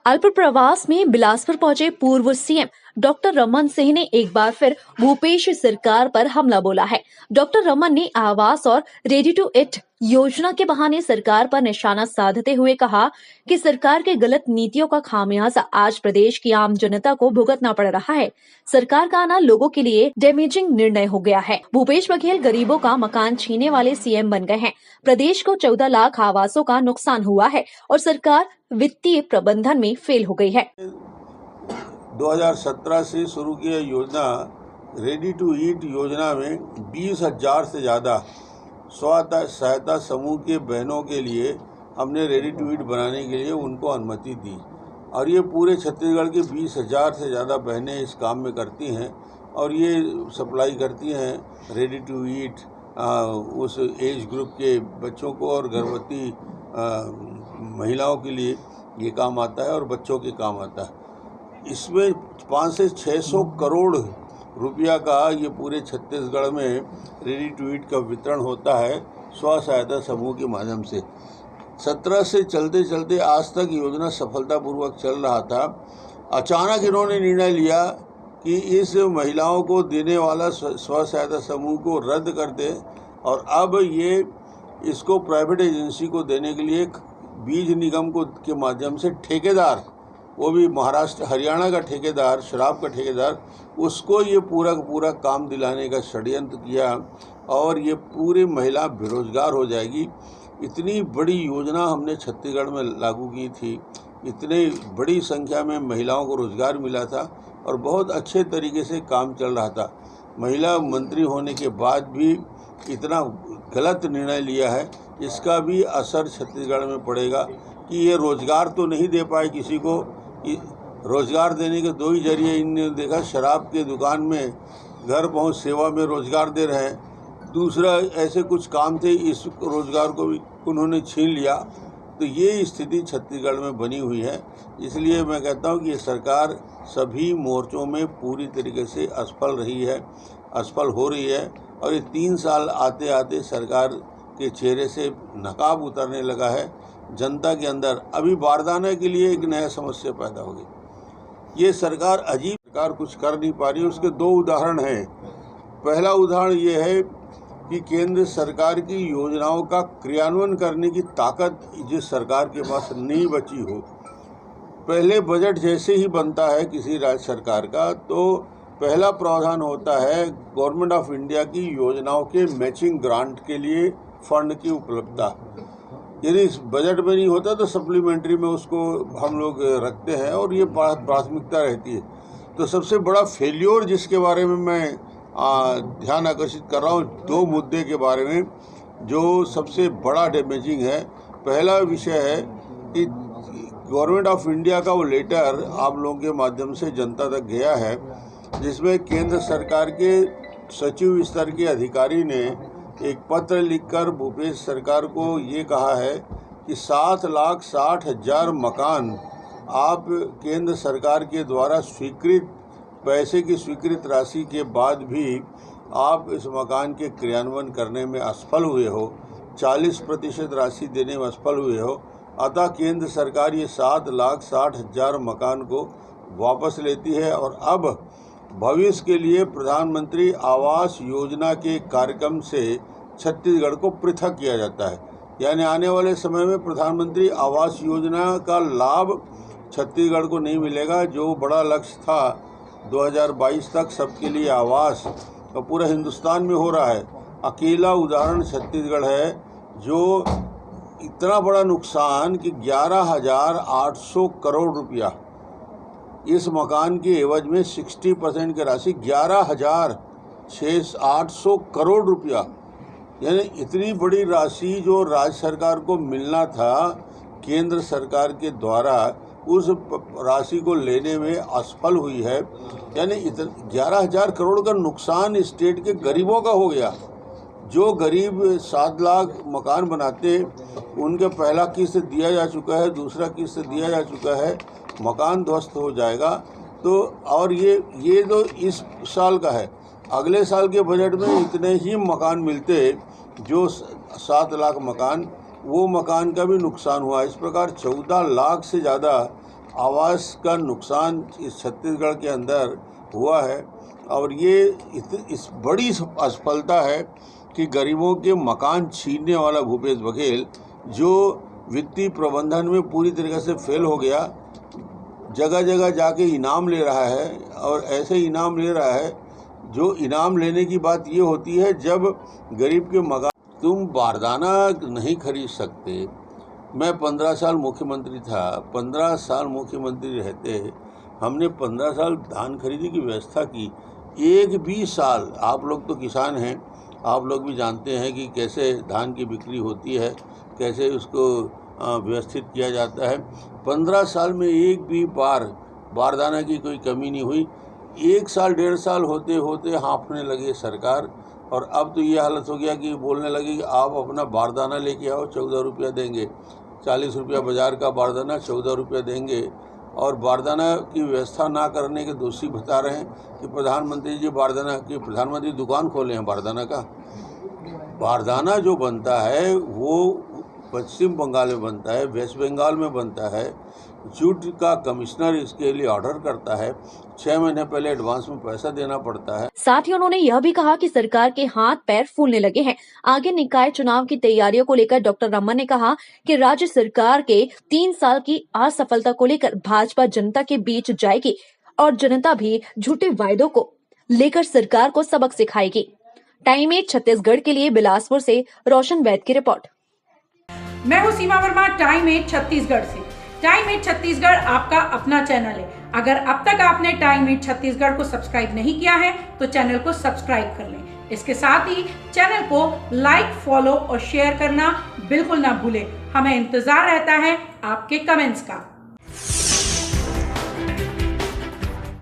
अल्प प्रवास में बिलासपुर पहुंचे पूर्व सीएम डॉक्टर रमन सिंह ने एक बार फिर भूपेश सरकार पर हमला बोला है। डॉक्टर रमन ने आवास और रेडी टू ईट योजना के बहाने सरकार पर निशाना साधते हुए कहा कि सरकार के गलत नीतियों का खामियाजा आज प्रदेश की आम जनता को भुगतना पड़ रहा है। सरकार का आना लोगों के लिए डैमेजिंग निर्णय हो गया है। भूपेश बघेल गरीबों का मकान छीनने वाले सीएम बन गए हैं। प्रदेश को 14 लाख आवासों का नुकसान हुआ है और सरकार वित्तीय प्रबंधन में फेल हो गई है। 2017 से शुरू किया योजना रेडी टू ईट योजना में 20,000 से ज़्यादा स्व सहायता समूह के बहनों के लिए हमने रेडी टू ईट बनाने के लिए उनको अनुमति दी और ये पूरे छत्तीसगढ़ के 20,000 से ज़्यादा बहनें इस काम में करती हैं और ये सप्लाई करती हैं रेडी टू ईट उस एज ग्रुप के बच्चों को और गर्भवती महिलाओं के लिए ये काम आता है और बच्चों के काम आता है। इसमें 500 से 600 करोड़ रुपया का ये पूरे छत्तीसगढ़ में रेडी टू ईट का वितरण होता है स्व सहायता समूह के माध्यम से। 17 से चलते चलते आज तक योजना सफलतापूर्वक चल रहा था। अचानक इन्होंने निर्णय लिया कि इस महिलाओं को देने वाला स्व सहायता समूह को रद्द कर दें और अब ये इसको प्राइवेट एजेंसी को देने के लिए बीज निगम को के माध्यम से ठेकेदार, वो भी महाराष्ट्र हरियाणा का ठेकेदार, शराब का ठेकेदार, उसको ये पूरा काम दिलाने का षड्यंत्र किया और ये पूरी महिला बेरोजगार हो जाएगी। इतनी बड़ी योजना हमने छत्तीसगढ़ में लागू की थी, इतनी बड़ी संख्या में महिलाओं को रोजगार मिला था और बहुत अच्छे तरीके से काम चल रहा था। महिला मंत्री होने के बाद भी इतना गलत निर्णय लिया है, इसका भी असर छत्तीसगढ़ में पड़ेगा कि ये रोजगार तो नहीं दे पाए किसी को। रोजगार देने के दो ही जरिए इनने देखा, शराब के दुकान में घर पहुंच सेवा में रोजगार दे रहे हैं, दूसरा ऐसे कुछ काम थे, इस रोजगार को भी उन्होंने छीन लिया। तो ये स्थिति छत्तीसगढ़ में बनी हुई है। इसलिए मैं कहता हूं कि ये सरकार सभी मोर्चों में पूरी तरीके से असफल रही है, असफल हो रही है और ये 3 साल आते आते सरकार के चेहरे से नकाब उतरने लगा है। जनता के अंदर अभी बारदाने के लिए एक नया समस्या पैदा हो गई। ये सरकार अजीब, सरकार कुछ कर नहीं पा रही। उसके 2 उदाहरण हैं। पहला उदाहरण ये है कि केंद्र सरकार की योजनाओं का क्रियान्वयन करने की ताकत जिस सरकार के पास नहीं बची हो। पहले बजट जैसे ही बनता है किसी राज्य सरकार का तो पहला प्रावधान होता है गवर्नमेंट ऑफ इंडिया की योजनाओं के मैचिंग ग्रांट के लिए फंड की उपलब्धता। यदि इस बजट में नहीं होता तो सप्लीमेंट्री में उसको हम लोग रखते हैं और ये प्राथमिकता रहती है। तो सबसे बड़ा फेल्योर जिसके बारे में मैं ध्यान आकर्षित कर रहा हूँ, 2 मुद्दे के बारे में जो सबसे बड़ा डैमेजिंग है। पहला विषय है कि गवर्नमेंट ऑफ इंडिया का वो लेटर आप लोगों के माध्यम से जनता तक गया है, जिसमें केंद्र सरकार के सचिव स्तर के अधिकारी ने एक पत्र लिखकर भूपेश सरकार को ये कहा है कि 7,60,000 मकान आप केंद्र सरकार के द्वारा स्वीकृत पैसे की स्वीकृत राशि के बाद भी आप इस मकान के क्रियान्वयन करने में असफल हुए हो, 40% राशि देने में असफल हुए हो। अतः केंद्र सरकार ये 7,60,000 मकान को वापस लेती है और अब भविष्य के लिए प्रधानमंत्री आवास योजना के कार्यक्रम से छत्तीसगढ़ को पृथक किया जाता है। यानी आने वाले समय में प्रधानमंत्री आवास योजना का लाभ छत्तीसगढ़ को नहीं मिलेगा। जो बड़ा लक्ष्य था 2022 तक सबके लिए आवास तो पूरा हिंदुस्तान में हो रहा है। अकेला उदाहरण छत्तीसगढ़ है जो इतना बड़ा नुकसान कि 11,800 करोड़ रुपया इस मकान के एवज में 60% की राशि 11,800 करोड़ रुपया, यानी इतनी बड़ी राशि जो राज्य सरकार को मिलना था केंद्र सरकार के द्वारा उस राशि को लेने में असफल हुई है। यानी 11,000 करोड़ का नुकसान स्टेट के गरीबों का हो गया। जो गरीब 7 लाख मकान बनाते उनके पहला किस्त दिया जा चुका है, दूसरा किस्त दिया जा चुका है, मकान ध्वस्त हो जाएगा। तो और ये तो इस साल का है, अगले साल के बजट में इतने ही मकान मिलते जो 7 लाख मकान, वो मकान का भी नुकसान हुआ। इस प्रकार 14 लाख से ज़्यादा आवास का नुकसान इस छत्तीसगढ़ के अंदर हुआ है और ये इस बड़ी असफलता है कि गरीबों के मकान छीनने वाला भूपेश बघेल जो वित्तीय प्रबंधन में पूरी तरीके से फेल हो गया, जगह जगह जाके इनाम ले रहा है और ऐसे इनाम ले रहा है जो इनाम लेने की बात ये होती है जब गरीब के मकान तुम बारदाना नहीं खरीद सकते। मैं 15 साल मुख्यमंत्री था, 15 साल मुख्यमंत्री रहते हमने 15 साल धान खरीदी की व्यवस्था की। एक भी साल, आप लोग तो किसान हैं, आप लोग भी जानते हैं कि कैसे धान की बिक्री होती है, कैसे उसको व्यवस्थित किया जाता है। 15 साल में एक भी बार बारदाना की कोई कमी नहीं हुई। 1 साल 1.5 साल होते होते हाँफने लगे सरकार, और अब तो ये हालत हो गया कि बोलने लगे कि आप अपना बारदाना लेके आओ, 14 रुपया देंगे। 40 रुपया बाज़ार का बारदाना 14 रुपया देंगे। और बारदाना की व्यवस्था ना करने के दोषी बता रहे हैं कि प्रधानमंत्री जी बारदाना की प्रधानमंत्री दुकान खोले हैं बारदाना का। बारदाना जो बनता है वो पश्चिम बंगाल में बनता है, वेस्ट बंगाल में बनता है। जूट का कमिश्नर इसके लिए ऑर्डर करता है, 6 महीने पहले एडवांस में पैसा देना पड़ता है। साथ ही उन्होंने यह भी कहा कि सरकार के हाथ पैर फूलने लगे हैं। आगे निकाय चुनाव की तैयारियों को लेकर डॉक्टर रमन ने कहा कि राज्य सरकार के 3 साल की असफलता को लेकर भाजपा जनता के बीच जाएगी और जनता भी झूठे वायदों को लेकर सरकार को सबक सिखाएगी। टाइम 8 छत्तीसगढ़ के लिए बिलासपुर से रोशन वैद की रिपोर्ट। मैं हूं सीमा वर्मा, टाइम 8 छत्तीसगढ़ से। टाइम 8 छत्तीसगढ़ आपका अपना चैनल है। अगर अब तक आपने टाइम 8 छत्तीसगढ़ को सब्सक्राइब नहीं किया है तो चैनल को सब्सक्राइब कर लें। इसके साथ ही चैनल को लाइक, फॉलो और शेयर करना बिल्कुल ना भूलें। हमें इंतजार रहता है आपके कमेंट्स का।